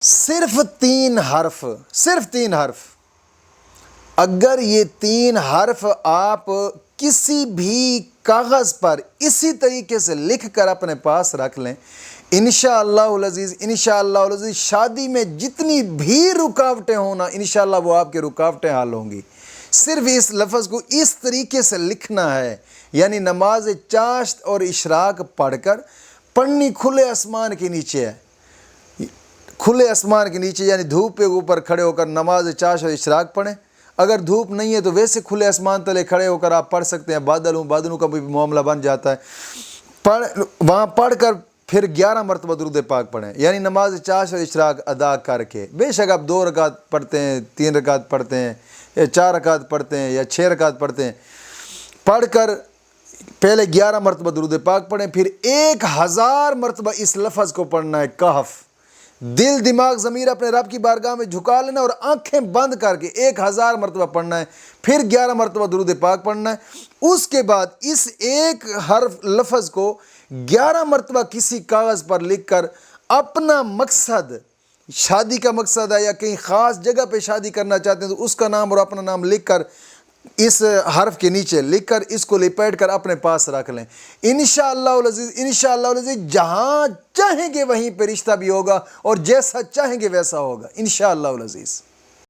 صرف 3 حرف، صرف 3 حرف، اگر یہ 3 حرف آپ کسی بھی کاغذ پر اسی طریقے سے لکھ کر اپنے پاس رکھ لیں، انشاءاللہ العزیز، انشاءاللہ العزیز شادی میں جتنی بھی رکاوٹیں ہونا انشاءاللہ وہ آپ کی رکاوٹیں حل ہوں گی۔ صرف اس لفظ کو اس طریقے سے لکھنا ہے، یعنی نماز چاشت اور اشراق پڑھ کر، پڑھنی کھلے آسمان کے نیچے ہے، کھلے آسمان کے نیچے، یعنی دھوپ پہ اوپر کھڑے ہو کر نماز چاشت اور اشراق پڑھیں۔ اگر دھوپ نہیں ہے تو ویسے کھلے آسمان تلے کھڑے ہو کر آپ پڑھ سکتے ہیں، بادلوں کا بھی معاملہ بن جاتا ہے، وہاں پڑھ کر پھر 11 مرتبہ درود پاک پڑھیں، یعنی نماز چاشت اور اشراق ادا کر کے۔ بے شک آپ 2 رکعت پڑھتے ہیں، 3 رکعت پڑھتے ہیں، یا 4 رکعت پڑھتے ہیں، یا 6 رکعت پڑھتے ہیں، پڑھ کر پہلے 11 مرتبہ درود پاک پڑھیں، پھر 1000 مرتبہ اس لفظ کو پڑھنا ہے، کہف۔ دل، دماغ، ضمیر اپنے رب کی بارگاہ میں جھکا لینا اور آنکھیں بند کر کے 1000 مرتبہ پڑھنا ہے، پھر 11 مرتبہ درود پاک پڑھنا ہے۔ اس کے بعد اس ایک حرف لفظ کو 11 مرتبہ کسی کاغذ پر لکھ کر اپنا مقصد، شادی کا مقصد ہے یا کہیں خاص جگہ پہ شادی کرنا چاہتے ہیں تو اس کا نام اور اپنا نام لکھ کر اس حرف کے نیچے لکھ کر اس کو لپیٹ کر اپنے پاس رکھ لیں۔ انشاءاللہ العزیز، انشاءاللہ العزیز جہاں چاہیں گے وہیں پہ رشتہ بھی ہوگا اور جیسا چاہیں گے ویسا ہوگا انشاءاللہ العزیز۔